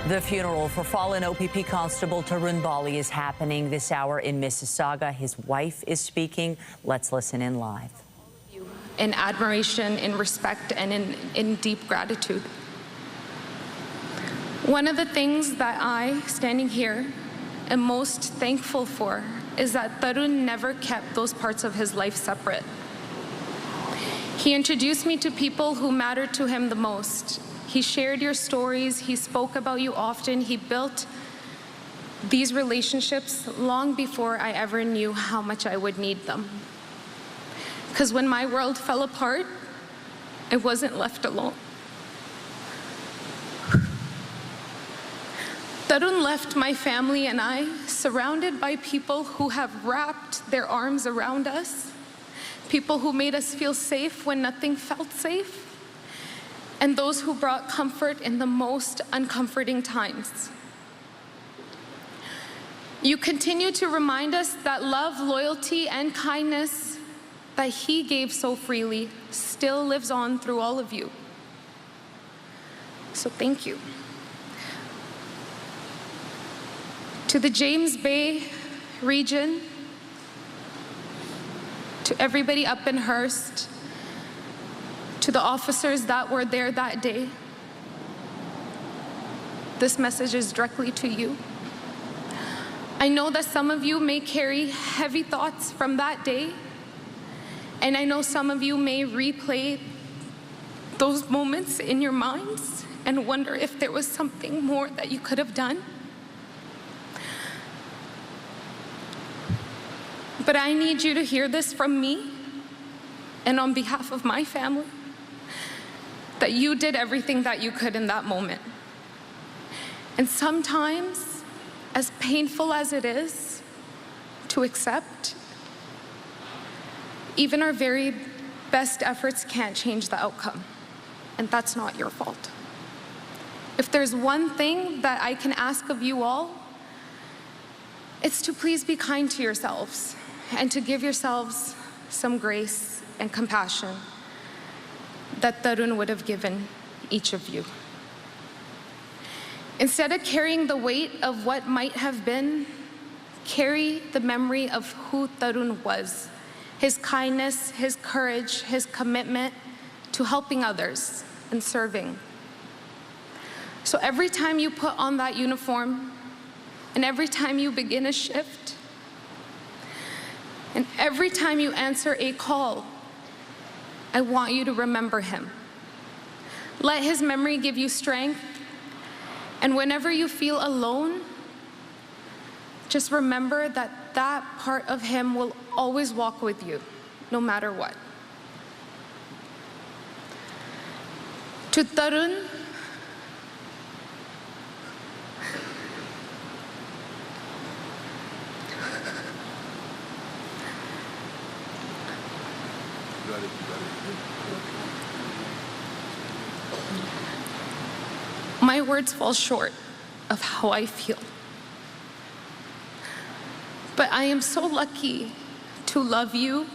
The funeral for fallen OPP Constable Tarun Bali is happening this hour in Mississauga. His wife is speaking. Let's listen in live. In admiration, in respect, and in deep gratitude. One of the things that I, standing here, am most thankful for is that Tarun never kept those parts of his life separate. He introduced me to people who mattered to him the most. He shared your stories, he spoke about you often, he built these relationships long before I ever knew how much I would need them. Because when my world fell apart, I wasn't left alone. Tarun left my family and I surrounded by people who have wrapped their arms around us, people who made us feel safe when nothing felt safe, and those who brought comfort in the most uncomforting times. You continue to remind us that love, loyalty, and kindness that he gave so freely still lives on through all of you. So thank you. To the James Bay region, to everybody up in Hearst, to the officers that were there that day, this message is directly to you. I know that some of you may carry heavy thoughts from that day, and I know some of you may replay those moments in your minds and wonder if there was something more that you could have done. But I need you to hear this from me and on behalf of my family, that you did everything that you could in that moment. And sometimes, as painful as it is to accept, even our very best efforts can't change the outcome, and that's not your fault. If there's one thing that I can ask of you all, it's to please be kind to yourselves and to give yourselves some grace and compassion that Tarun would have given each of you. Instead of carrying the weight of what might have been, carry the memory of who Tarun was, his kindness, his courage, his commitment to helping others and serving. So every time you put on that uniform, and every time you begin a shift, and every time you answer a call, I want you to remember him. Let his memory give you strength, and whenever you feel alone, just remember that that part of him will always walk with you, no matter what. To Tarun, my words fall short of how I feel. But I am so lucky to love you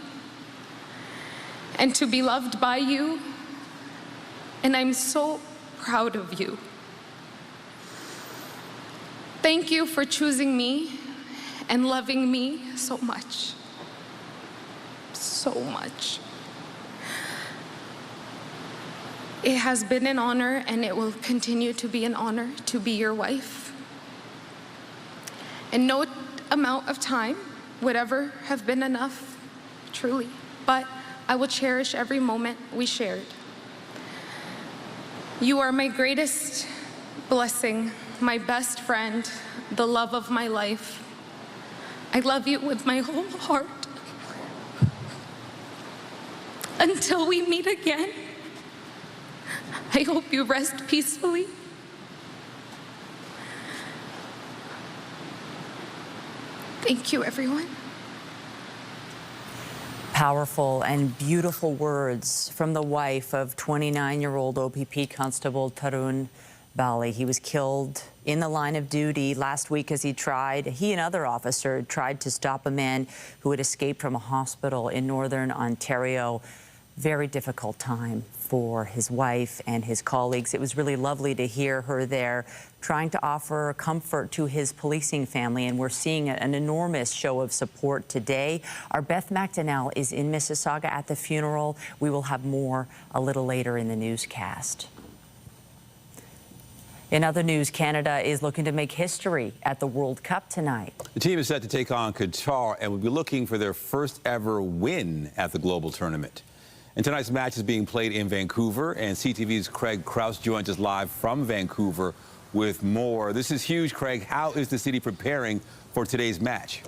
and to be loved by you, and I'm so proud of you. Thank you for choosing me and loving me so much. So much. It has been an honor, and it will continue to be an honor to be your wife. And no amount of time would ever have been enough, truly, but I will cherish every moment we shared. You are my greatest blessing, my best friend, the love of my life. I love you with my whole heart. Until we meet again, I hope you rest peacefully. Thank you, everyone. Powerful and beautiful words from the wife of 29-year-old OPP Constable Tarun Bali. He was killed in the line of duty last week as he and other officers tried to stop a man who had escaped from a hospital in northern Ontario. Very difficult time for his wife and his colleagues. It was really lovely to hear her there trying to offer comfort to his policing family, and we're seeing an enormous show of support today. Our Beth Macdonell is in Mississauga at the funeral. We will have more a little later in the newscast. In other news, Canada is looking to make history at the World Cup tonight. The team is set to take on Qatar and will be looking for their first ever win at the global tournament. And tonight's match is being played in Vancouver, and CTV's Craig Krause joins us live from Vancouver with more. This is huge, Craig. How is the city preparing for today's match?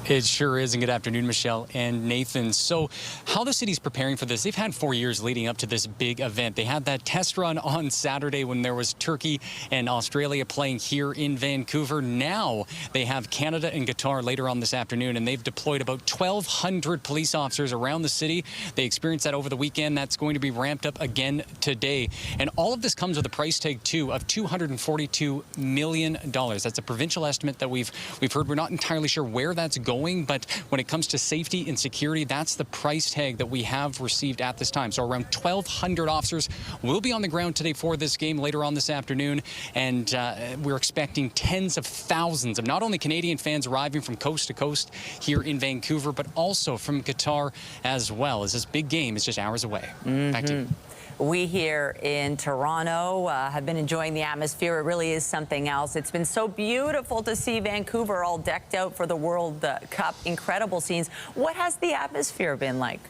It sure is, and good afternoon, Michelle and Nathan. So how the city's preparing for this, they've had 4 years leading up to this big event. They had that test run on Saturday when there was Turkey and Australia playing here in Vancouver. Now they have Canada and Qatar later on this afternoon, and they've deployed about 1,200 police officers around the city. They experienced that over the weekend. That's going to be ramped up again today. And all of this comes with a price tag, too, of $242 million. That's a provincial estimate that we've heard. We're not entirely sure where that's going. But when it comes to safety and security, that's the price tag that we have received at this time. So around 1,200 officers will be on the ground today for this game later on this afternoon. And we're expecting tens of thousands of not only Canadian fans arriving from coast to coast here in Vancouver, but also from Qatar as well, as this big game is just hours away. Back to you. We here in Toronto have been enjoying the atmosphere. It really is something else. It's been so beautiful to see Vancouver all decked out for the World Cup. Incredible scenes. What has the atmosphere been like?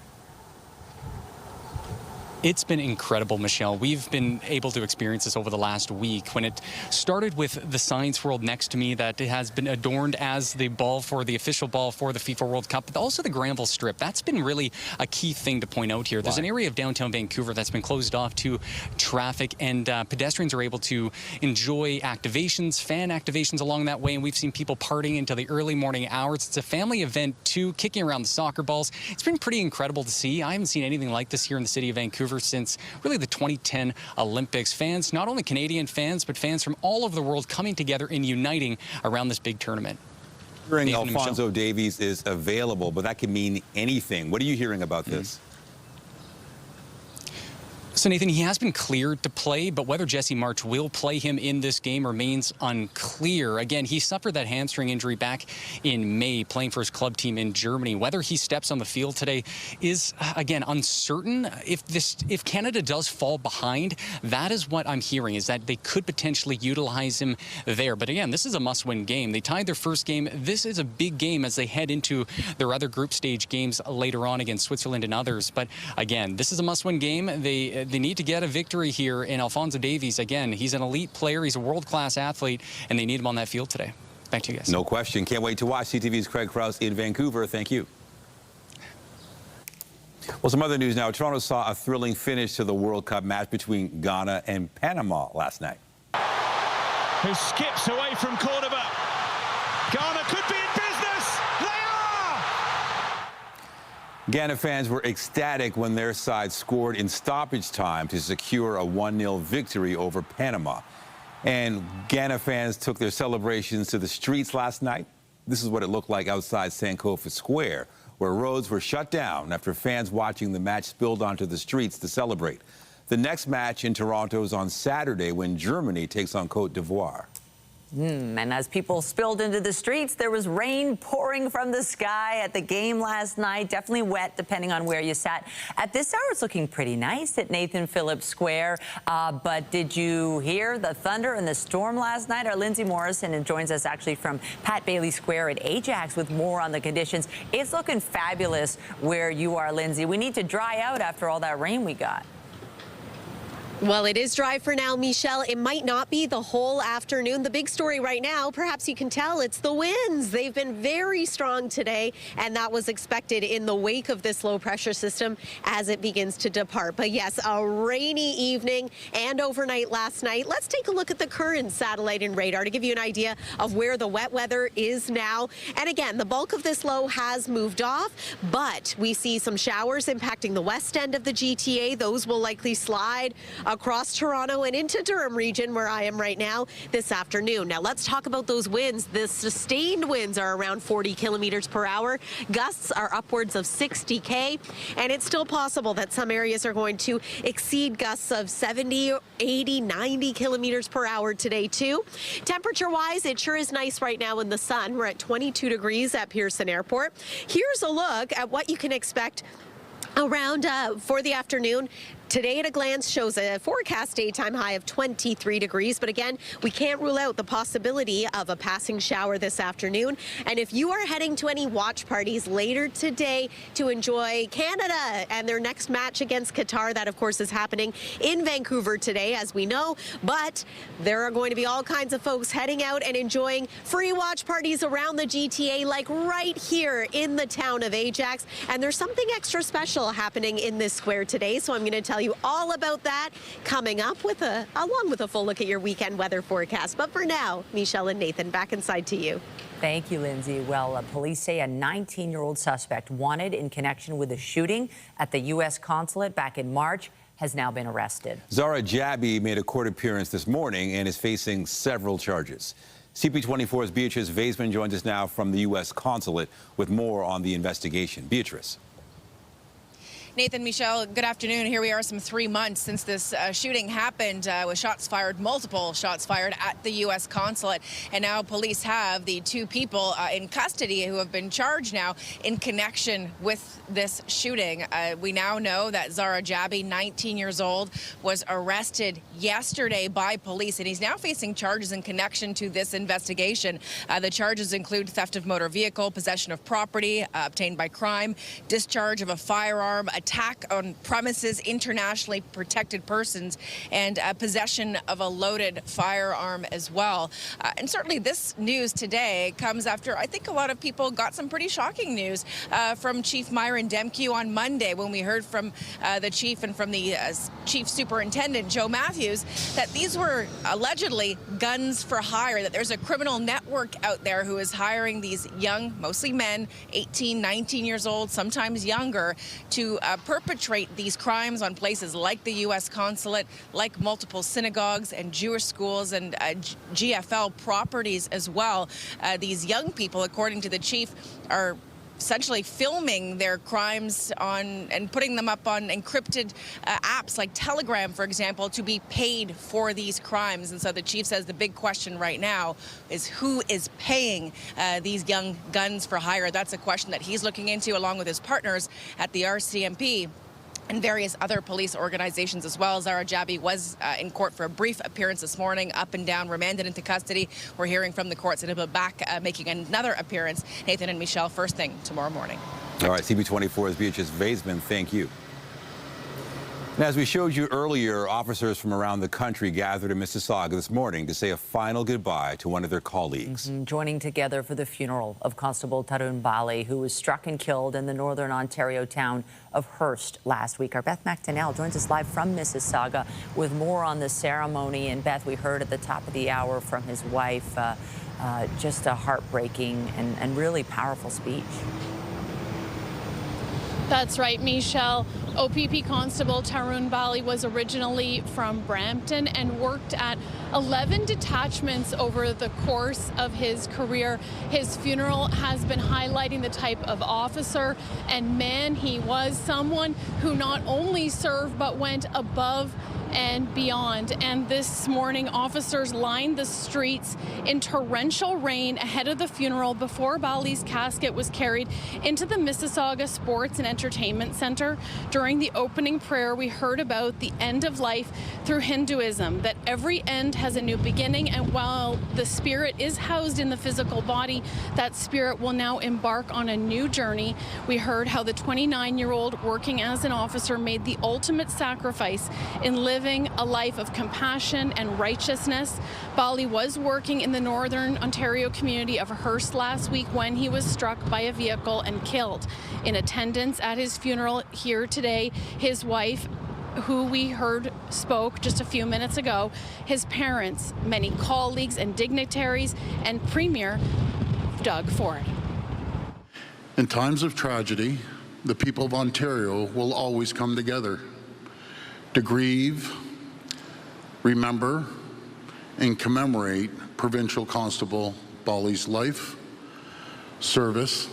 It's been incredible, Michelle. We've been able to experience this over the last week. When it started with the Science World next to me that has been adorned as the ball for the official ball for the FIFA World Cup, but also the Granville Strip. That's been really a key thing to point out here. There's an area of downtown Vancouver that's been closed off to traffic, and pedestrians are able to enjoy activations, fan activations along that way, and we've seen people partying into the early morning hours. It's a family event, too, kicking around the soccer balls. It's been pretty incredible to see. I haven't seen anything like this here in the city of Vancouver since really the 2010 Olympics. Fans, not only Canadian fans, but fans from all over the world coming together and uniting around this big tournament. Hearing Alphonso Davies is available, but that can mean anything. What are you hearing about this? So, Nathan, he has been cleared to play, but whether Jesse March will play him in this game remains unclear. Again, he suffered that hamstring injury back in May, playing for his club team in Germany. Whether he steps on the field today is, again, uncertain. If Canada does fall behind, that is what I'm hearing, is that they could potentially utilize him there. But again, this is a must-win game. They tied their first game. This is a big game as they head into their other group stage games later on against Switzerland and others. But again, this is a must-win game. They need to get a victory here in Alphonso Davies. Again, he's an elite player. He's a world-class athlete, and they need him on that field today. Back to you guys. No question. Can't wait to watch. CTV's Craig Krause in Vancouver. Thank you. Well, some other news now. Toronto saw a thrilling finish to the World Cup match between Ghana and Panama last night. Who skips away from Cordoba. Ghana could be in business. They are! Ghana fans were ecstatic when their side scored in stoppage time to secure a 1-0 victory over Panama. And Ghana fans took their celebrations to the streets last night. This is what it looked like outside Sankofa Square, where roads were shut down after fans watching the match spilled onto the streets to celebrate. The next match in Toronto is on Saturday when Germany takes on Côte d'Ivoire. And as people spilled into the streets, there was rain pouring from the sky at the game last night. Definitely wet, depending on where you sat. At this hour, it's looking pretty nice at Nathan Phillips Square. But did you hear the thunder and the storm last night? Our Lindsay Morrison joins us actually from Pat Bailey Square at Ajax with more on the conditions. It's looking fabulous where you are, Lindsay. We need to dry out after all that rain we got. Well, it is dry for now, Michelle. It might not be the whole afternoon. The big story right now, perhaps you can tell, it's the winds. They've been very strong today, and that was expected in the wake of this low pressure system as it begins to depart. But yes, a rainy evening and overnight last night. Let's take a look at the current satellite and radar to give you an idea of where the wet weather is now. And again, the bulk of this low has moved off, but we see some showers impacting the west end of the GTA. Those will likely slide across Toronto and into Durham region, where I am right now, this afternoon. Now let's talk about those winds. The sustained winds are around 40 kilometers per hour. Gusts are upwards of 60 and it's still possible that some areas are going to exceed gusts of 70, 80, 90 kilometers per hour today too. Temperature-wise, it sure is nice right now in the sun. We're at 22 degrees at Pearson Airport. Here's a look at what you can expect around for the afternoon. Today at a glance shows a forecast daytime high of 23 degrees, but again, we can't rule out the possibility of a passing shower this afternoon. And if you are heading to any watch parties later today to enjoy Canada and their next match against Qatar, that of course is happening in Vancouver today, as we know, but there are going to be all kinds of folks heading out and enjoying free watch parties around the GTA, like right here in the town of Ajax. And there's something extra special happening in this square today, so I'm going to tell you all about that coming up along with a full look at your weekend weather forecast. But for now, Michelle and Nathan, back inside to you. Thank you, Lindsay. Well, police say a 19-year-old suspect wanted in connection with a shooting at the U.S. Consulate back in March has now been arrested. Zara Jabi made a court appearance this morning and is facing several charges. CP24's Beatrice Vaisman joins us now from the U.S. Consulate with more on the investigation. Beatrice. Nathan, Michelle, good afternoon. Here we are some 3 months since this shooting happened with shots fired, multiple shots fired at the U.S. Consulate. And now police have the two people in custody who have been charged now in connection with this shooting. We now know that Zara Jabi, 19 years old, was arrested yesterday by police, and he's now facing charges in connection to this investigation. The charges include theft of motor vehicle, possession of property obtained by crime, discharge of a firearm, attack on premises, internationally protected persons, and possession of a loaded firearm as well. And certainly this news today comes after I think a lot of people got some pretty shocking news from Chief Myron Demke on Monday when we heard from the chief and from the chief superintendent, Joe Matthews, that these were allegedly guns for hire, that there's a criminal network out there who is hiring these young, mostly men, 18, 19 years old, sometimes younger, to perpetrate these crimes on places like the U.S. Consulate, like multiple synagogues and Jewish schools and GFL properties as well. These young people, according to the chief, are essentially filming their crimes on and putting them up on encrypted apps like Telegram, for example, to be paid for these crimes. And so the chief says the big question right now is who is paying these young guns for hire? That's a question that he's looking into along with his partners at the RCMP and various other police organizations as well. Zara Jabi was in court for a brief appearance this morning, up and down, remanded into custody. We're hearing from the courts and he'll be back making another appearance. Nathan and Michelle, first thing tomorrow morning. All right, CP24's Beatrice Vaisman, thank you. Now, as we showed you earlier, officers from around the country gathered in Mississauga this morning to say a final goodbye to one of their colleagues. Joining together for the funeral of Constable Tarun Bali, who was struck and killed in the northern Ontario town of Hearst last week. Our Beth Macdonell joins us live from Mississauga with more on the ceremony. And Beth, we heard at the top of the hour from his wife, just a heartbreaking and really powerful speech. That's right, Michelle. OPP Constable Tarun Bali was originally from Brampton and worked at 11 detachments over the course of his career. His funeral has been highlighting the type of officer and man he was, someone who not only served but went above and beyond. And this morning, officers lined the streets in torrential rain ahead of the funeral before Bali's casket was carried into the Mississauga Sports and Entertainment Center. During the opening prayer, we heard about the end of life through Hinduism, that every end has a new beginning, and while the spirit is housed in the physical body, that spirit will now embark on a new journey. We heard how the 29-year-old working as an officer made the ultimate sacrifice in living a life of compassion and righteousness. Bali was working in the northern Ontario community of Hearst last week when he was struck by a vehicle and killed. In attendance at his funeral here today, his wife, who we heard spoke just a few minutes ago, his parents, many colleagues and dignitaries, and Premier Doug Ford. In times of tragedy, the people of Ontario will always come together to grieve, remember and commemorate Provincial Constable Bali's life, service,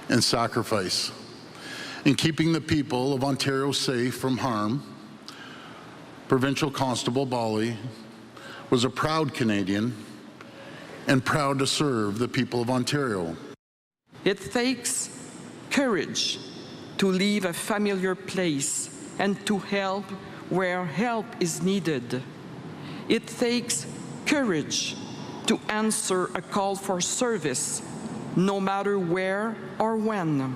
and sacrifice in keeping the people of Ontario safe from harm. Provincial Constable Bali was a proud Canadian and proud to serve the people of Ontario. It takes courage to leave a familiar place and to help where help is needed. It takes courage to answer a call for service, no matter where or when.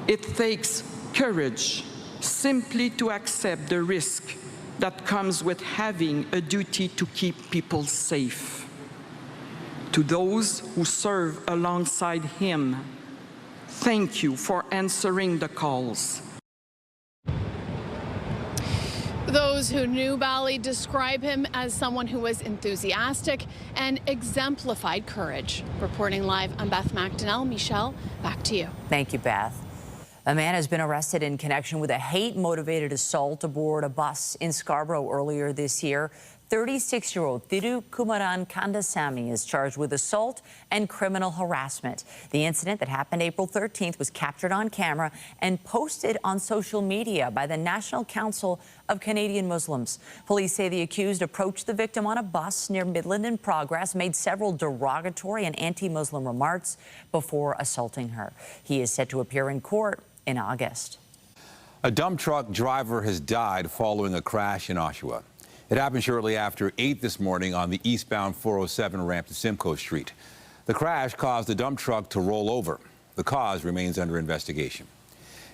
It takes courage simply to accept the risk that comes with having a duty to keep people safe. To those who serve alongside him, thank you for answering the calls. Those who knew Bali describe him as someone who was enthusiastic and exemplified courage. Reporting live, I'm Beth Macdonell. Michelle, back to you. Thank you, Beth. A man has been arrested in connection with a hate-motivated assault aboard a bus in Scarborough earlier this year. 36-year-old Thiru Kumaran Kandasamy is charged with assault and criminal harassment. The incident that happened April 13th was captured on camera and posted on social media by the National Council of Canadian Muslims. Police say the accused approached the victim on a bus near Midland and Progress, made several derogatory and anti-Muslim remarks before assaulting her. He is set to appear in court in August. A dump truck driver has died following a crash in Oshawa. It happened shortly after 8 this morning on the eastbound 407 ramp to Simcoe Street. The crash caused the dump truck to roll over. The cause remains under investigation.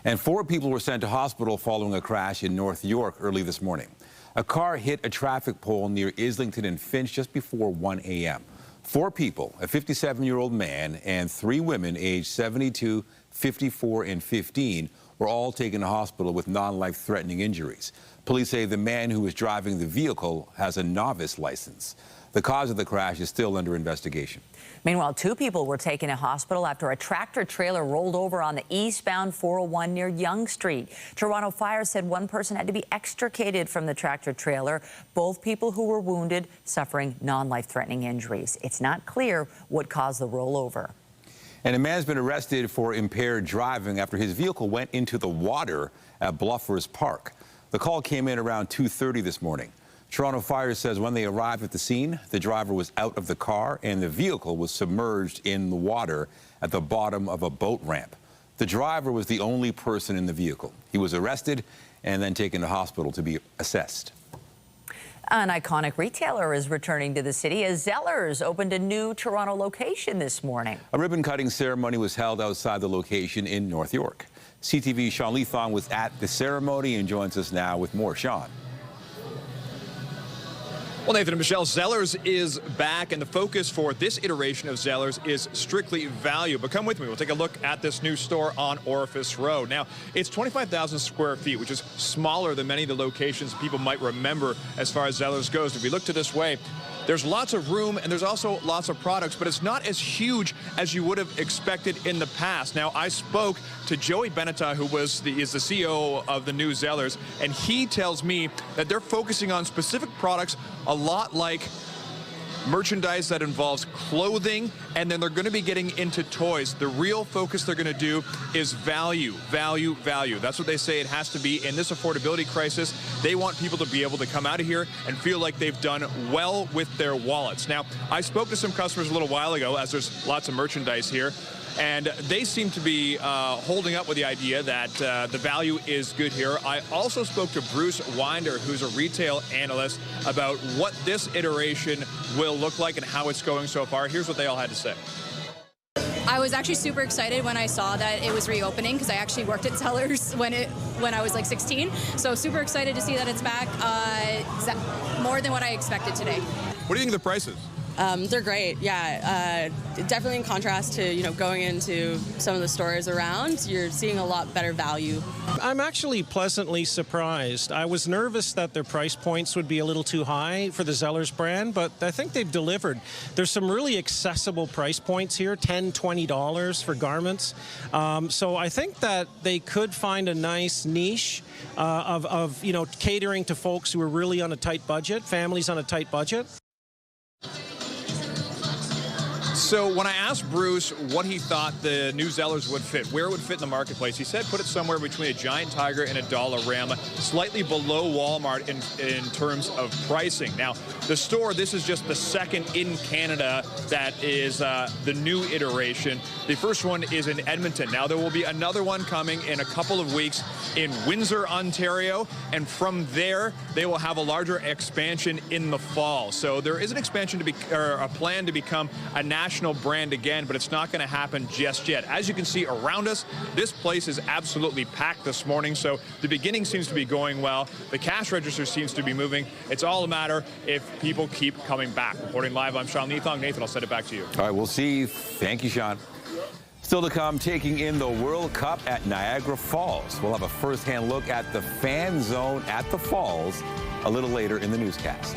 And 4 people were sent to hospital following a crash in North York early this morning. A car hit a traffic pole near Islington and Finch just before 1 a.m. 4 people, a 57-year-old man and 3 women aged 72, 54, and 15, were all taken to hospital with non-life-threatening injuries. Police say the man who was driving the vehicle has a novice license. The cause of the crash is still under investigation. Meanwhile, 2 people were taken to hospital after a tractor-trailer rolled over on the eastbound 401 near Yonge Street. Toronto Fire said 1 person had to be extricated from the tractor-trailer. Both people who were wounded suffering non-life-threatening injuries. It's not clear what caused the rollover. And a man's been arrested for impaired driving after his vehicle went into the water at Bluffers Park. The call came in around 2:30 this morning. Toronto Fire says when they arrived at the scene, the driver was out of the car and the vehicle was submerged in the water at the bottom of a boat ramp. The driver was the only person in the vehicle. He was arrested and then taken to hospital to be assessed. An iconic retailer is returning to the city as Zellers opened a new Toronto location this morning. A ribbon-cutting ceremony was held outside the location in North York. CTV's Sean Leathong was at the ceremony and joins us now with more. Sean. Well, Nathan and Michelle, Zellers is back, and the focus for this iteration of Zellers is strictly value. But come with me. We'll take a look at this new store on Orifice Road. Now, it's 25,000 square feet, which is smaller than many of the locations people might remember as far as Zellers goes. If we looked at this way, there's lots of room and there's also lots of products, but it's not as huge as you would have expected in the past. Now, I spoke to Joey Benetta, who is the CEO of the new Zellers, and he tells me that they're focusing on specific products, a lot like merchandise that involves clothing, and then they're going to be getting into toys. The real focus they're going to do is value, value, value. That's what they say it has to be in this affordability crisis. They want people to be able to come out of here and feel like they've done well with their wallets. Now, I spoke to some customers a little while ago, as there's lots of merchandise here, and they seem to be holding up with the idea that the value is good here. I also spoke to Bruce Winder, who's a retail analyst, about what this iteration will look like and how it's going so far. Here's what they all had to say. I was actually super excited when I saw that it was reopening, because I actually worked at Zellers when I was like 16. So super excited to see that it's back. More than what I expected today. What do you think of the prices? They're great, yeah. Definitely in contrast to, going into some of the stores around, you're seeing a lot better value. I'm actually pleasantly surprised. I was nervous that their price points would be a little too high for the Zellers brand, but I think they've delivered. There's some really accessible price points here, $10, $20 for garments. So I think that they could find a nice niche of catering to folks who are really on a tight budget, families on a tight budget. So when I asked Bruce what he thought the new Zellers would fit, where it would fit in the marketplace, he said put it somewhere between a Giant Tiger and a Dollarama, slightly below Walmart in terms of pricing. Now, the store, this is just the second in Canada that is the new iteration. The first one is in Edmonton. Now, there will be another one coming in a couple of weeks in Windsor, Ontario, and from there, they will have a larger expansion in the fall. So there is an expansion or a plan to become a national brand again, but it's not going to happen just yet. As you can see around us, this place is absolutely packed this morning, so the beginning seems to be going well. The cash register seems to be moving. It's all a matter if people keep coming back. Reporting live, I'm Sean Neathong. Nathan, I'll send it back to you. All right, we'll see. Thank you, Sean. Still to come, taking in the World Cup at Niagara Falls. We'll have a first-hand look at the fan zone at the Falls a little later in the newscast.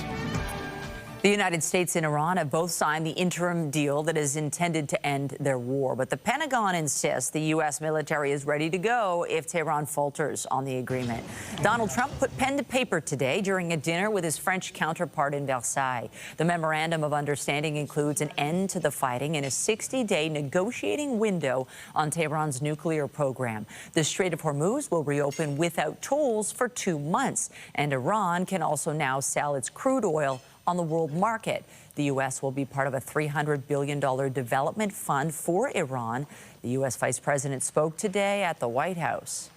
The United States and Iran have both signed the interim deal that is intended to end their war. But the Pentagon insists the U.S. military is ready to go if Tehran falters on the agreement. Donald Trump put pen to paper today during a dinner with his French counterpart in Versailles. The memorandum of understanding includes an end to the fighting and a 60-day negotiating window on Tehran's nuclear program. The Strait of Hormuz will reopen without tolls for 2 months. And Iran can also now sell its crude oil on the world market. The U.S. will be part of a $300 billion development fund for Iran. The U.S. Vice President spoke today at the White House.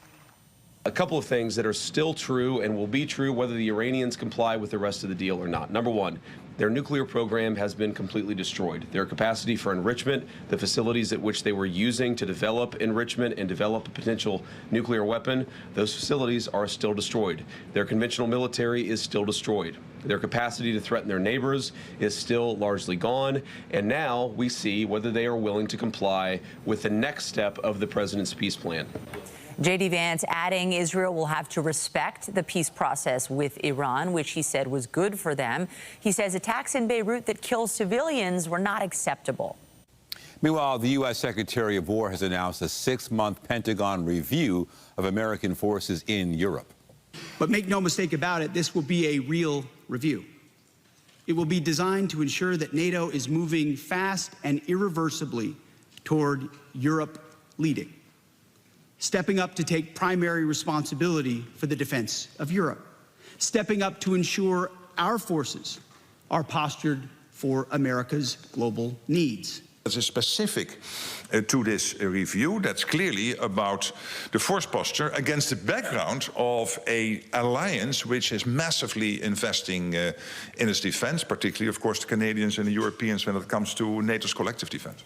A couple of things that are still true and will be true whether the Iranians comply with the rest of the deal or not. Number one, their nuclear program has been completely destroyed. Their capacity for enrichment, the facilities at which they were using to develop enrichment and develop a potential nuclear weapon, those facilities are still destroyed. Their conventional military is still destroyed. Their capacity to threaten their neighbors is still largely gone. And now we see whether they are willing to comply with the next step of the president's peace plan. J.D. Vance adding Israel will have to respect the peace process with Iran, which he said was good for them. He says attacks in Beirut that kill civilians were not acceptable. Meanwhile, the U.S. Secretary of War has announced a 6-month Pentagon review of American forces in Europe. But make no mistake about it, this will be a real review. It will be designed to ensure that NATO is moving fast and irreversibly toward Europe leading, stepping up to take primary responsibility for the defense of Europe, stepping up to ensure our forces are postured for America's global needs. There's specific to this review that's clearly about the force posture against the background of an alliance which is massively investing in its defense, particularly, of course, the Canadians and the Europeans when it comes to NATO's collective defense.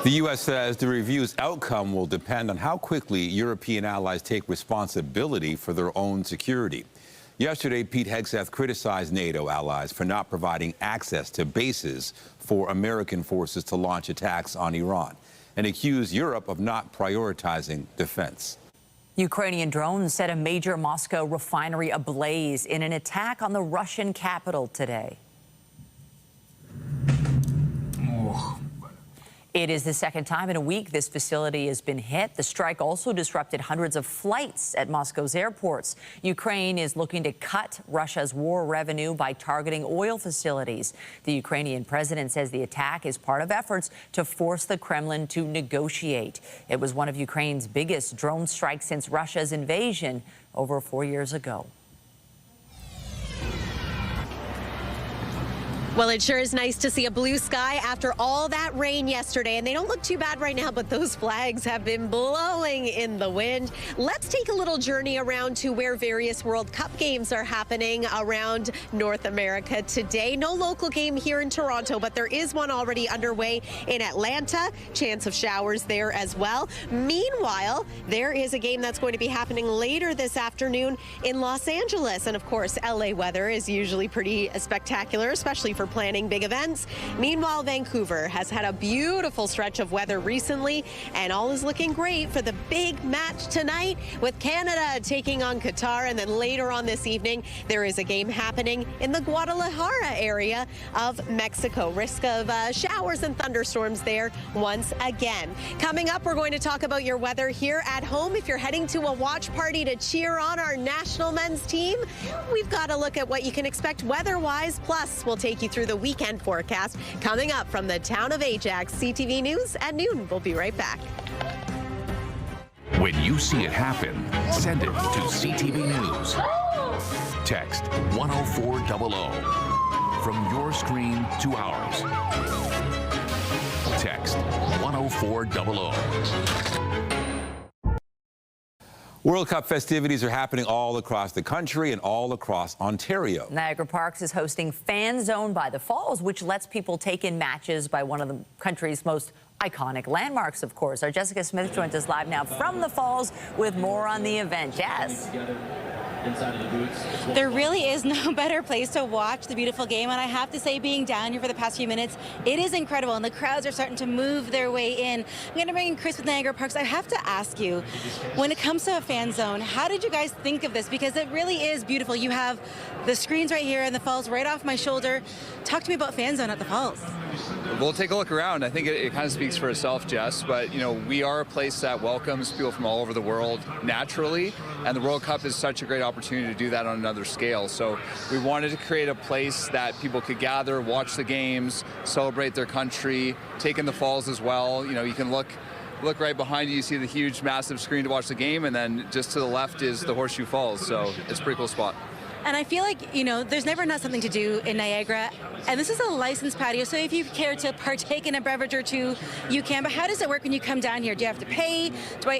The U.S. says the review's outcome will depend on how quickly European allies take responsibility for their own security. Yesterday, Pete Hegseth criticized NATO allies for not providing access to bases for American forces to launch attacks on Iran and accused Europe of not prioritizing defense. Ukrainian drones set a major Moscow refinery ablaze in an attack on the Russian capital today. It is the second time in a week this facility has been hit. The strike also disrupted hundreds of flights at Moscow's airports. Ukraine is looking to cut Russia's war revenue by targeting oil facilities. The Ukrainian president says the attack is part of efforts to force the Kremlin to negotiate. It was one of Ukraine's biggest drone strikes since Russia's invasion over 4 years ago. Well, it sure is nice to see a blue sky after all that rain yesterday, and they don't look too bad right now, but those flags have been blowing in the wind. Let's take a little journey around to where various World Cup games are happening around North America today. No local game here in Toronto, but there is one already underway in Atlanta. Chance of showers there as well. Meanwhile, there is a game that's going to be happening later this afternoon in Los Angeles. And of course, LA weather is usually pretty spectacular, especially for planning big events. Meanwhile, Vancouver has had a beautiful stretch of weather recently, and all is looking great for the big match tonight with Canada taking on Qatar. And then later on this evening, there is a game happening in the Guadalajara area of Mexico. Risk of showers and thunderstorms there once again. Coming up, we're going to talk about your weather here at home. If you're heading to a watch party to cheer on our national men's team, we've got a look at what you can expect weather-wise. Plus, we'll take you through the weekend forecast coming up from the town of Ajax. CTV News at noon. We'll be right back. When you see it happen, send it to CTV News. Text 10400 from your screen to ours. Text 10400. World Cup festivities are happening all across the country and all across Ontario. Niagara Parks is hosting Fan Zone by the Falls, which lets people take in matches by one of the country's most iconic landmarks, of course. Our Jessica Smith joins us live now from the Falls with more on the event. Jess. There really is no better place to watch the beautiful game, and I have to say, being down here for the past few minutes, it is incredible, and the crowds are starting to move their way in. I'm going to bring in Chris with Niagara Parks. I have to ask you, when it comes to a fan zone, how did you guys think of this? Because it really is beautiful. You have the screens right here and the Falls right off my shoulder. Talk to me about fan zone at the Falls. We'll take a look around. I think it kind of speaks for itself, Jess, but you know, we are a place that welcomes people from all over the world naturally, and the World Cup is such a great opportunity to do that on another scale. So we wanted to create a place that people could gather, watch the games, celebrate their country, take in the Falls as well. You know, you can look right behind you, you see the huge, massive screen to watch the game, and then just to the left is the Horseshoe Falls, so it's a pretty cool spot. And I feel like, you know, there's never not something to do in Niagara. And this is a licensed patio, so if you care to partake in a beverage or two, you can. But how does it work when you come down here? Do you have to pay?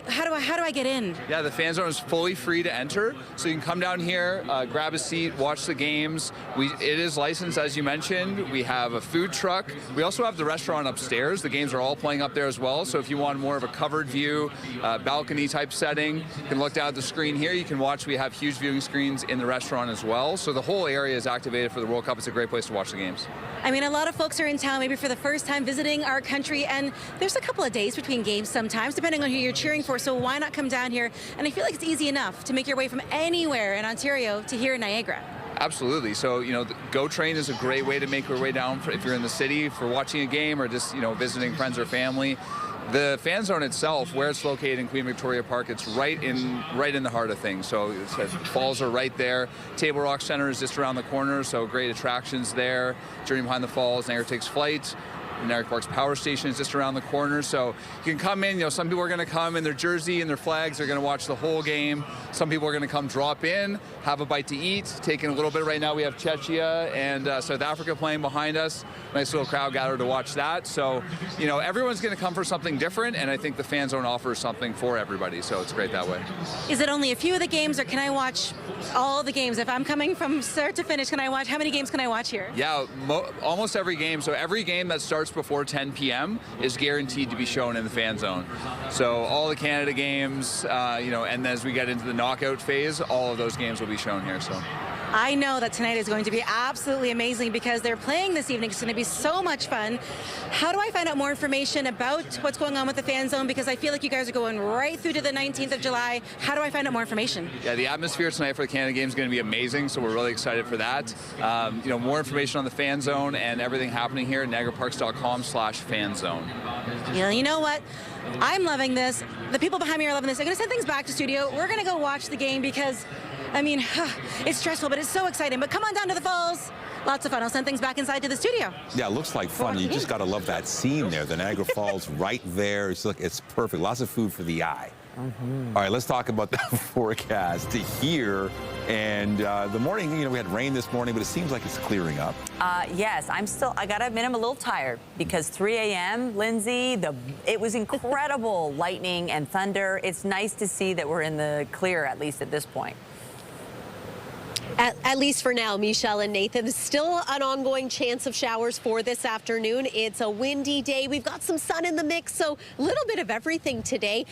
How do I get in? Yeah, the fan zone is fully free to enter, so you can come down here, grab a seat, watch the games. It is licensed, as you mentioned. We have a food truck. We also have the restaurant upstairs. The games are all playing up there as well. So if you want more of a covered view, balcony type setting, you can look down at the screen here. You can watch. We have huge viewing screens in the restaurant as well. So the whole area is activated for the World Cup. It's a great place to watch the games. I mean, a lot of folks are in town maybe for the first time visiting our country, and there's a couple of days between games sometimes, depending on who you're cheering for. So why not come down here? And I feel like it's easy enough to make your way from anywhere in Ontario to here in Niagara. Absolutely. So, you know, the GO train is a great way to make your way down if you're in the city for watching a game or just, you know, visiting friends or family. The fan zone itself, where it's located in Queen Victoria Park, it's right in the heart of things. So the falls are right there. Table Rock Center is just around the corner, so great attractions there. Journey Behind the Falls, Niagara Takes Flight. Niagara Parks Power Station is just around the corner, so you can come in. You know, some people are going to come in their jersey and their flags. They're going to watch the whole game. Some people are going to come drop in, have a bite to eat, taking a little bit. Right now we have Czechia and South Africa playing behind us. Nice little crowd gathered to watch that. So, you know, everyone's going to come for something different, and I think the fan zone offers something for everybody, so it's great that way. Is it only a few of the games, or can I watch all the games? If I'm coming from start to finish, can I watch? How many games can I watch here? Yeah, almost every game. So every game that starts before 10 p.m. is guaranteed to be shown in the fan zone. So all the Canada games, you know, and as we get into the knockout phase, all of those games will be shown here. So I know that tonight is going to be absolutely amazing because they're playing this evening. It's going to be so much fun. How do I find out more information about what's going on with the fan zone? Because I feel like you guys are going right through to the 19th of July. How do I find out more information? Yeah, the atmosphere tonight for the Canada game is going to be amazing, so we're really excited for that. You know, more information on the fan zone and everything happening here at niagaraparks.com/fanzone. Yeah, you know what? I'm loving this. The people behind me are loving this. I'm going to send things back to studio. We're going to go watch the game because, I mean, it's stressful, but it's so exciting. But come on down to the Falls. Lots of fun. I'll send things back inside to the studio. Yeah, it looks like fun. You just got to love that scene there. The Niagara Falls right there. It's perfect. Lots of food for the eye. Mm-hmm. All right, let's talk about the forecast here. And the morning, you know, we had rain this morning, but it seems like it's clearing up. Yes, I got to admit, I'm a little tired because 3 a.m., Lindsay, it was incredible lightning and thunder. It's nice to see that we're in the clear, at least at this point. At least for now, Michelle and Nathan. Still an ongoing chance of showers for this afternoon. It's a windy day. We've got some sun in the mix, so a little bit of everything today.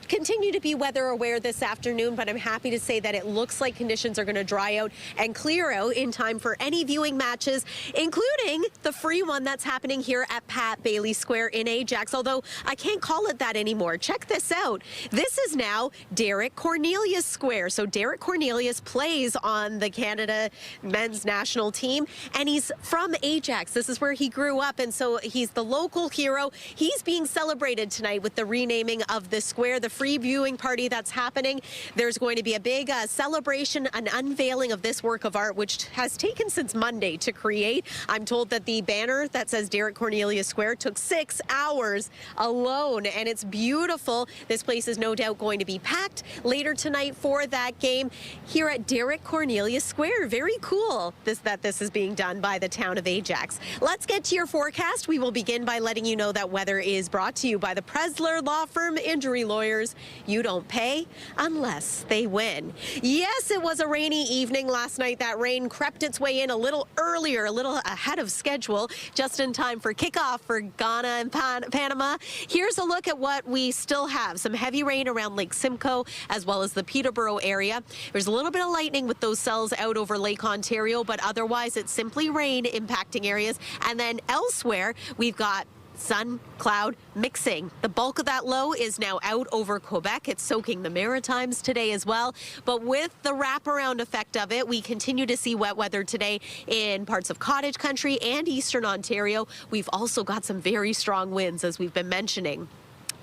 Continue to be weather aware this afternoon, but I'm happy to say that it looks like conditions are going to dry out and clear out in time for any viewing matches, including the free one that's happening here at Pat Bailey Square in Ajax, although I can't call it that anymore. Check this out. This is now Derek Cornelius Square. So Derek Cornelius plays on the Canada men's national team, and he's from Ajax. This is where he grew up, and so he's the local hero. He's being celebrated tonight with the renaming of the square, the free viewing party that's happening. There's going to be a big celebration, an unveiling of this work of art, which has taken since Monday to create. I'm told that the banner that says Derek Cornelius Square took 6 hours alone, and it's beautiful. This place is no doubt going to be packed later tonight for that game here at Derek Cornelius Square. Very cool that this is being done by the town of Ajax. Let's get to your forecast. We will begin by letting you know that weather is brought to you by the Presler Law Firm Injury Lawyers. You don't pay unless they win. Yes, it was a rainy evening last night. That rain crept its way in a little earlier, a little ahead of schedule, just in time for kickoff for Ghana and Panama. Here's a look at what we still have. Some heavy rain around Lake Simcoe as well as the Peterborough area. There's a little bit of lightning with those cells out over Lake Ontario, but otherwise it's simply rain impacting areas. And then elsewhere, we've got sun, cloud mixing. The bulk of that low is now out over Quebec. It's soaking the Maritimes today as well. But with the wraparound effect of it, we continue to see wet weather today in parts of Cottage Country and Eastern Ontario. We've also got some very strong winds, as we've been mentioning.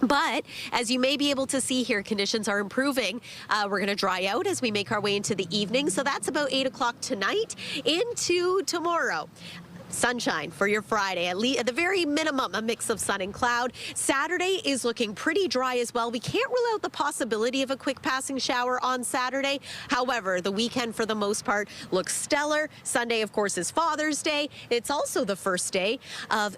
But as you may be able to see here, conditions are improving. We're going to dry out as we make our way into the evening. So that's about 8 o'clock tonight into tomorrow. Sunshine for your Friday, at the very minimum, a mix of sun and cloud. Saturday is looking pretty dry as well. We can't rule out the possibility of a quick passing shower on Saturday. However, the weekend for the most part looks stellar. Sunday, of course, is Father's Day. It's also the first day of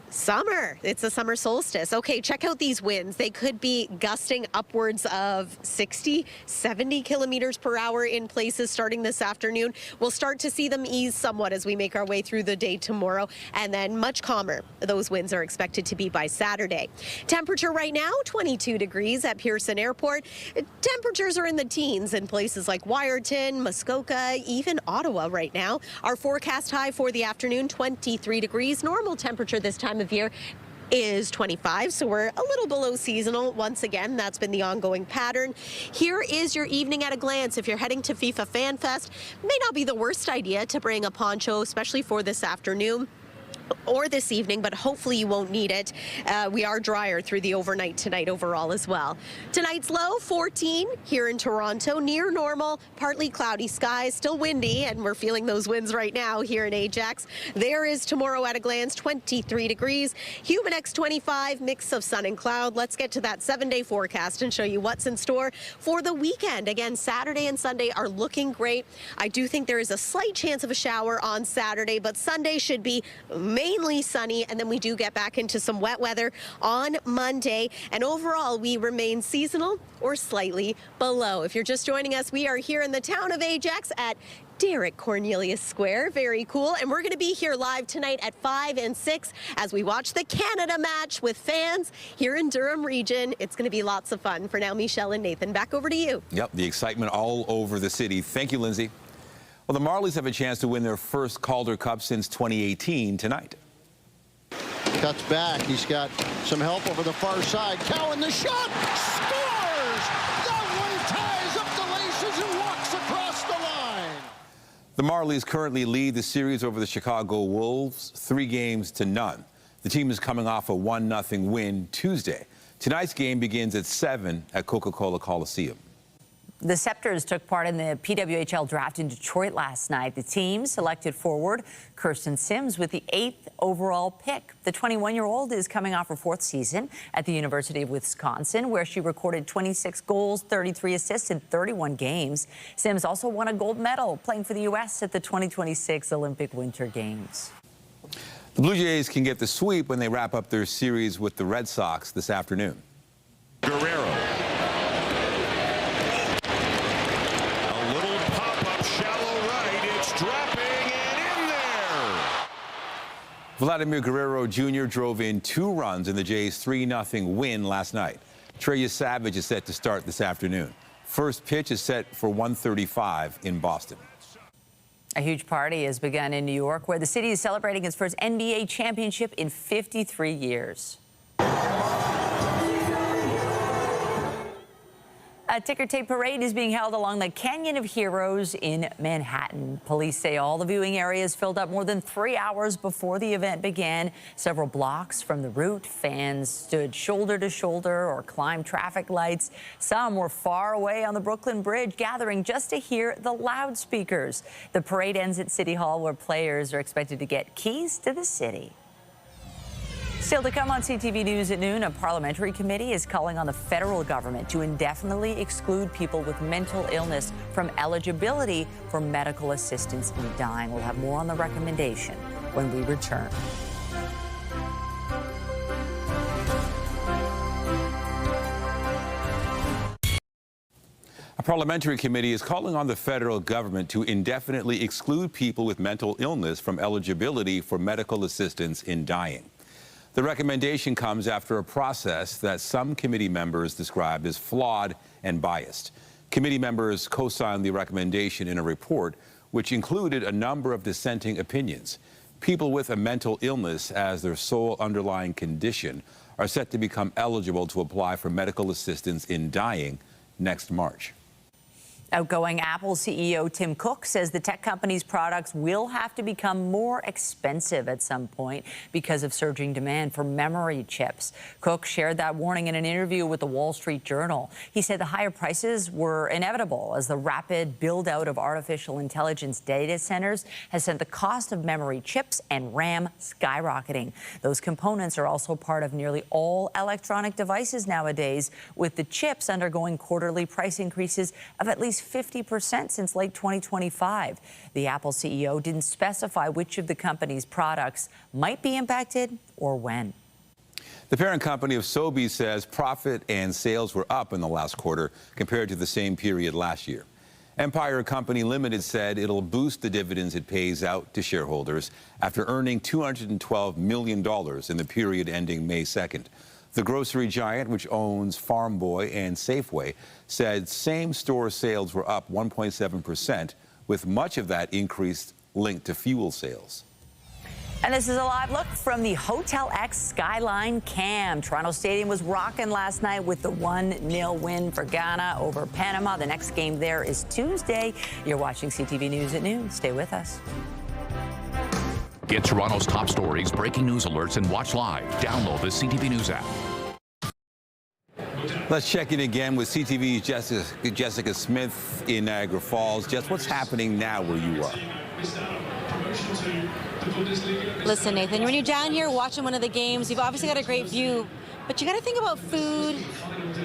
summer. It's the summer solstice. Okay, check out these winds. They could be gusting upwards of 60, 70 kilometers per hour in places starting this afternoon. We'll start to see them ease somewhat as we make our way through the day tomorrow, and then much calmer. Those winds are expected to be by Saturday. Temperature right now, 22 degrees at Pearson Airport. Temperatures are in the teens in places like Wyerton, Muskoka, even Ottawa right now. Our forecast high for the afternoon, 23 degrees. Normal temperature this time of year is 25, so we're a little below seasonal. Once again, that's been the ongoing pattern. Here is your evening at a glance. If you're heading to FIFA Fan Fest, may not be the worst idea to bring a poncho, especially for this afternoon or this evening, but hopefully you won't need it. We are drier through the overnight tonight overall as well. Tonight's low, 14 here in Toronto, near normal, partly cloudy skies, still windy, and we're feeling those winds right now here in Ajax. There is tomorrow at a glance, 23 degrees, Humidex 25, mix of sun and cloud. Let's get to that 7-day forecast and show you what's in store for the weekend. Again, Saturday and Sunday are looking great. I do think there is a slight chance of a shower on Saturday, but Sunday should be mainly sunny, and then we do get back into some wet weather on Monday, and overall we remain seasonal or slightly below. If you're just joining us, we are here in the town of Ajax at Derek Cornelius Square. Very cool. And we're going to be here live tonight at 5 and 6 as we watch the Canada match with fans here in Durham region. It's going to be lots of fun. For now, Michelle and Nathan, back over to you. Yep, the excitement all over the city. Thank you, Lindsay. Well, the Marlies have a chance to win their first Calder Cup since 2018 tonight. Cuts back. He's got some help over the far side. Cowan, the shot! Scores! That one ties up the laces and walks across the line. The Marlies currently lead the series over the Chicago Wolves 3-0. The team is coming off a 1-0 win Tuesday. Tonight's game begins at 7 at Coca-Cola Coliseum. The Scepters took part in the PWHL draft in Detroit last night. The team selected forward Kirsten Sims with the 8th overall pick. The 21-year-old is coming off her 4th season at the University of Wisconsin, where she recorded 26 goals, 33 assists in 31 games. Sims also won a gold medal playing for the U.S. at the 2026 Olympic Winter Games. The Blue Jays can get the sweep when they wrap up their series with the Red Sox this afternoon. Guerrero. Vladimir Guerrero Jr. drove in 2 runs in the Jays' 3-0 win last night. Trey Savage is set to start this afternoon. First pitch is set for 1:35 in Boston. A huge party has begun in New York, where the city is celebrating its first NBA championship in 53 years. A ticker tape parade is being held along the Canyon of Heroes in Manhattan. Police say all the viewing areas filled up more than 3 hours before the event began. Several blocks from the route, fans stood shoulder to shoulder or climbed traffic lights. Some were far away on the Brooklyn Bridge, gathering just to hear the loudspeakers. The parade ends at City Hall, where players are expected to get keys to the city. Still to come on CTV News at noon, a parliamentary committee is calling on the federal government to indefinitely exclude people with mental illness from eligibility for medical assistance in dying. We'll have more on the recommendation when we return. A parliamentary committee is calling on the federal government to indefinitely exclude people with mental illness from eligibility for medical assistance in dying. The recommendation comes after a process that some committee members described as flawed and biased. Committee members co-signed the recommendation in a report which included a number of dissenting opinions. People with a mental illness as their sole underlying condition are set to become eligible to apply for medical assistance in dying next March. Outgoing Apple CEO Tim Cook says the tech company's products will have to become more expensive at some point because of surging demand for memory chips. Cook shared that warning in an interview with the Wall Street Journal. He said the higher prices were inevitable as the rapid build-out of artificial intelligence data centers has sent the cost of memory chips and RAM skyrocketing. Those components are also part of nearly all electronic devices nowadays, with the chips undergoing quarterly price increases of at least 50% since late 2025. The Apple CEO didn't specify which of the company's products might be impacted or when. The parent company of Sobeys says profit and sales were up in the last quarter compared to the same period last year. Empire Company Limited said it'll boost the dividends it pays out to shareholders after earning $212 million in the period ending May 2nd. The grocery giant, which owns Farm Boy and Safeway, said same-store sales were up 1.7%, with much of that increase linked to fuel sales. And this is a live look from the Hotel X Skyline Cam. Toronto Stadium was rocking last night with the 1-0 win for Ghana over Panama. The next game there is Tuesday. You're watching CTV News at noon. Stay with us. Get Toronto's top stories, breaking news alerts, and watch live. Download the CTV News app. Let's check in again with CTV's Jessica Smith in Niagara Falls. Jess, what's happening now where you are? Listen, Nathan, when you're down here watching one of the games, you've obviously got a great view, but you got to think about food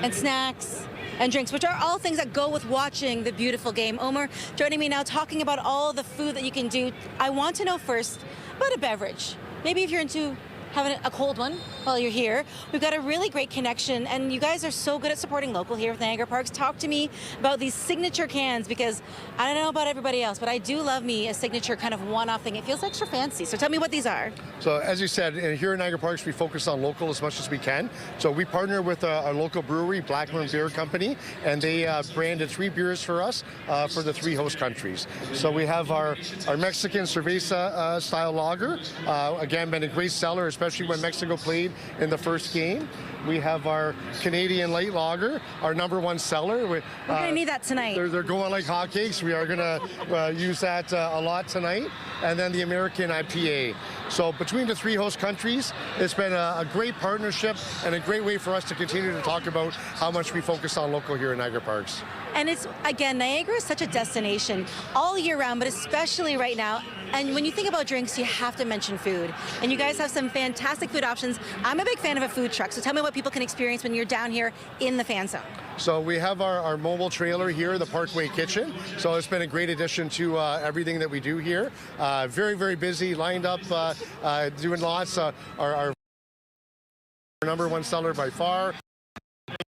and snacks and drinks, which are all things that go with watching the beautiful game. Omar joining me now talking about all the food that you can do. I want to know first about a beverage. Maybe if you're into having a cold one while you're here. We've got a really great connection, and you guys are so good at supporting local here with Niagara Parks. Talk to me about these signature cans, because I don't know about everybody else, but I do love me a signature kind of one-off thing. It feels extra fancy. So tell me what these are. So as you said, here in Niagara Parks, we focus on local as much as we can. So we partner with a local brewery, Blackburn Beer Company, and they branded 3 beers for us for the 3 host countries. So we have our Mexican cerveza style lager, again, been a great seller, especially when Mexico played in the first game. We have our Canadian light lager, our #1 seller. We're going to need that tonight. They're going like hotcakes. We are going to use that a lot tonight. And then the American IPA. So between the 3 host countries, it's been a great partnership and a great way for us to continue to talk about how much we focus on local here in Niagara Parks. And it's, again, Niagara is such a destination all year round, but especially right now. And when you think about drinks, you have to mention food. And you guys have some fantastic food options. I'm a big fan of a food truck, so tell me what people can experience when you're down here in the fan zone. So we have our mobile trailer here, the Parkway Kitchen. So it's been a great addition to everything that we do here. Very, very busy, lined up, doing lots. Our #1 seller by far.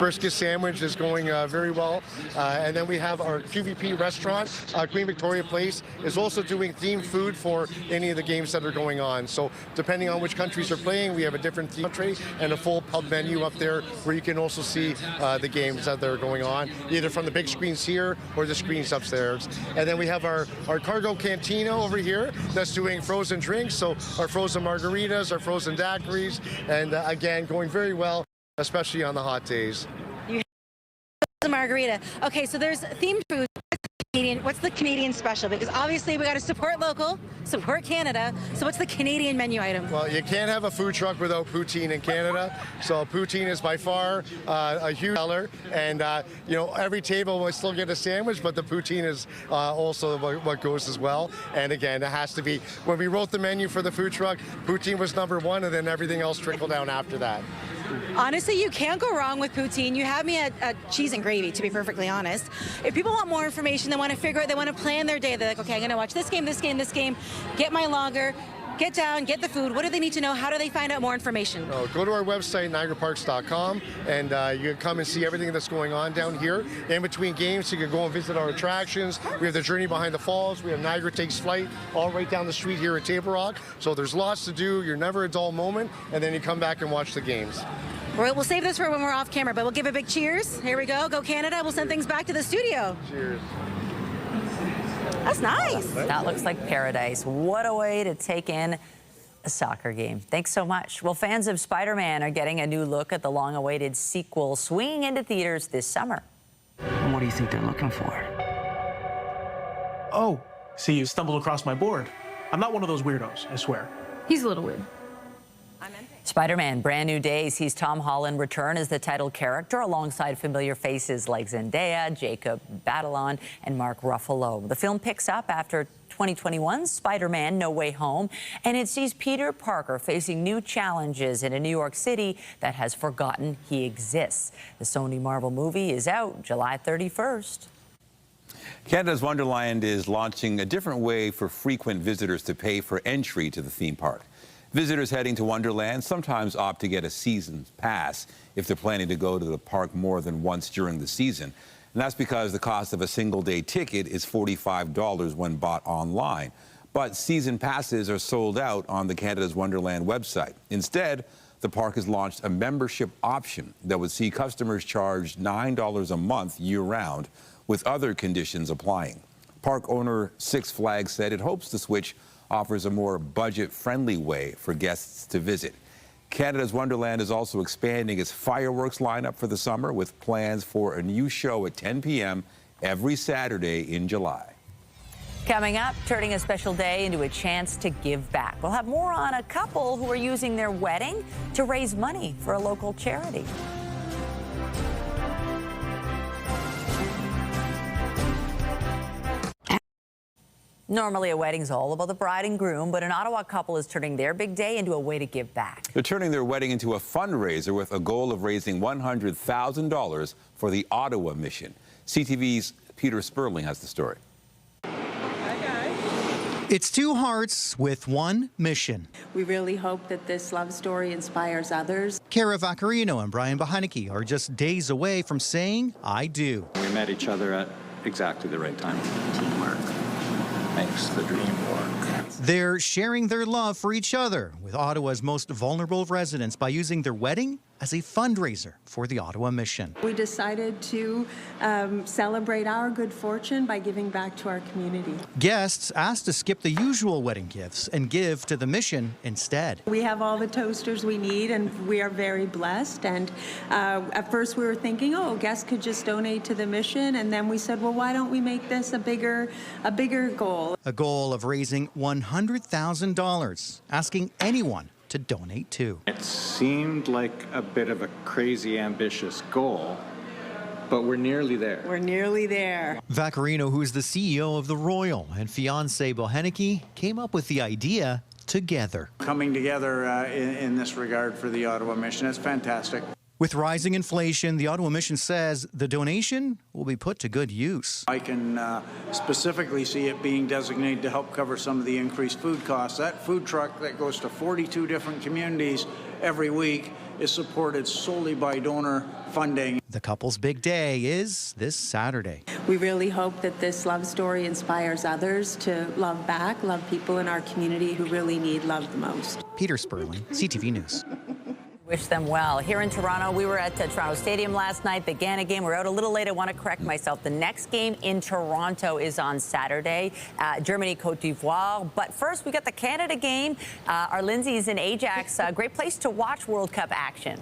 Brisket sandwich is going very well. And then we have our QVP restaurant, Queen Victoria Place, is also doing themed food for any of the games that are going on. So depending on which countries are playing, we have a different theme tray and a full pub menu up there where you can also see the games that are going on, either from the big screens here or the screens upstairs. And then we have our cargo cantina over here that's doing frozen drinks, so our frozen margaritas, our frozen daiquiris, and again, going very well, especially on the hot days. You have the margarita. Okay, so there's themed food. What's the Canadian special? Because obviously we got to support local, support Canada. So what's the Canadian menu item? Well, you can't have a food truck without poutine in Canada. So poutine is by far a huge seller, and you know, every table will still get a sandwich, but the poutine is also what goes as well. And again, it has to be. When we wrote the menu for the food truck, poutine was #1, and then everything else trickled down after that. Honestly, you can't go wrong with poutine. You have me at cheese and gravy, to be perfectly honest. If people want more information, they want to figure out, they want to plan their day. They're like, okay, I'm going to watch this game, this game, this game, get my lager, get down, get the food. What do they need to know? How do they find out more information? Go to our website, NiagaraParks.com, and you can come and see everything that's going on down here. In between games, you can go and visit our attractions. We have the Journey Behind the Falls. We have Niagara Takes Flight all right down the street here at Table Rock. So there's lots to do. You're never a dull moment, and then you come back and watch the games. We'll save this for when we're off camera, but we'll give a big cheers. Here we go. Go Canada. We'll send things back to the studio. Cheers. That's nice. That looks like paradise. What a way to take in a soccer game. Thanks so much. Well, fans of Spider-Man are getting a new look at the long-awaited sequel swinging into theaters this summer. What do you think they're looking for? Oh, see, you stumbled across my board. I'm not one of those weirdos, I swear. He's a little weird. Spider-Man, Brand New Day sees Tom Holland return as the title character alongside familiar faces like Zendaya, Jacob Batalon, and Mark Ruffalo. The film picks up after 2021's Spider-Man No Way Home, and it sees Peter Parker facing new challenges in a New York City that has forgotten he exists. The Sony Marvel movie is out July 31st. Canada's Wonderland is launching a different way for frequent visitors to pay for entry to the theme park. Visitors heading to Wonderland sometimes opt to get a season pass if they're planning to go to the park more than once during the season. And that's because the cost of a single-day ticket is $45 when bought online. But season passes are sold out on the Canada's Wonderland website. Instead, the park has launched a membership option that would see customers charged $9 a month year-round, with other conditions applying. Park owner Six Flags said it hopes the switch offers a more budget-friendly way for guests to visit. Canada's Wonderland is also expanding its fireworks lineup for the summer with plans for a new show at 10 p.m. every Saturday in July. Coming up, turning a special day into a chance to give back. We'll have more on a couple who are using their wedding to raise money for a local charity. Normally, a wedding's all about the bride and groom, but an Ottawa couple is turning their big day into a way to give back. They're turning their wedding into a fundraiser with a goal of raising $100,000 for the Ottawa mission. CTV's Peter Sperling has the story. It's two hearts with one mission. We really hope that this love story inspires others. Cara Vaccarino and Brian Bahaneke are just days away from saying, I do. We met each other at exactly the right time. Teamwork makes the dream work. They're sharing their love for each other with Ottawa's most vulnerable residents by using their wedding as a fundraiser for the Ottawa mission. We decided to celebrate our good fortune by giving back to our community. Guests asked to skip the usual wedding gifts and give to the mission instead. We have all the toasters we need, and we are very blessed. And at first we were thinking, oh, guests could just donate to the mission. And then we said, well, why don't we make this a bigger goal? A goal of raising $100,000, asking anyone to donate to. It seemed like a bit of a crazy ambitious goal, but we're nearly there. We're nearly there. Vaccarino, who is the CEO of the Royal, and fiancé Bohaneke came up with the idea together. Coming together in this regard for the Ottawa mission, it's fantastic. With rising inflation, the Ottawa mission says the donation will be put to good use. I can specifically see it being designated to help cover some of the increased food costs. That food truck that goes to 42 different communities every week is supported solely by donor funding. The couple's big day is this Saturday. We really hope that this love story inspires others to love back, love people in our community who really need love the most. Peter Sperling, CTV News. Wish them well. Here in Toronto, we were at Toronto Stadium last night, the Ghana game. We're out a little late. I want to correct myself. The next game in Toronto is on Saturday, Germany, Cote d'Ivoire. But first, we got the Canada game. Our Lindsay's in Ajax. Great place to watch World Cup action.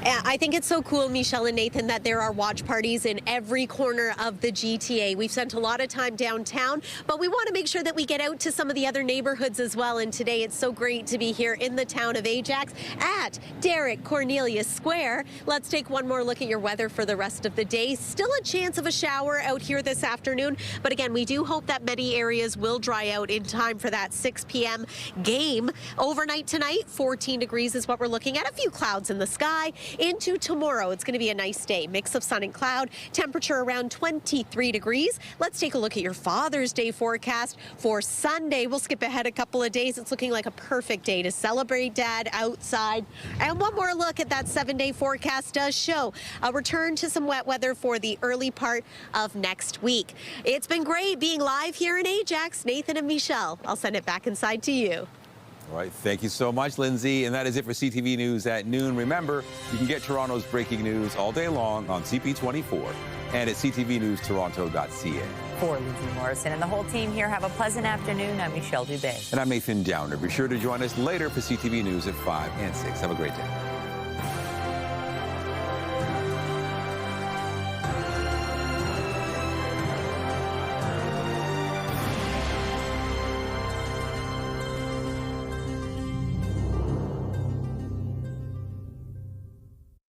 I think it's so cool, Michelle and Nathan, that there are watch parties in every corner of the GTA. We've spent a lot of time downtown, but we want to make sure that we get out to some of the other neighborhoods as well. And today it's so great to be here in the town of Ajax at Derek Cornelius Square. Let's take one more look at your weather for the rest of the day. Still a chance of a shower out here this afternoon, but again, we do hope that many areas will dry out in time for that 6 p.m. game. Overnight tonight, 14 degrees is what we're looking at. A few clouds in the sky. Into tomorrow, it's going to be a nice day. Mix of sun and cloud, temperature around 23 degrees. Let's take a look at your Father's Day forecast for Sunday. We'll skip ahead a couple of days. It's looking like a perfect day to celebrate Dad outside. And one more look at that 7-day forecast does show a return to some wet weather for the early part of next week. It's been great being live here in Ajax. Nathan and Michelle, I'll send it back inside to you. All right, thank you so much, Lindsay. And that is it for CTV News at noon. Remember, you can get Toronto's breaking news all day long on CP24 and at ctvnewstoronto.ca. For Lindsay Morrison and the whole team here, have a pleasant afternoon. I'm Michelle Dubé. And I'm Nathan Downer. Be sure to join us later for CTV News at 5 and 6. Have a great day.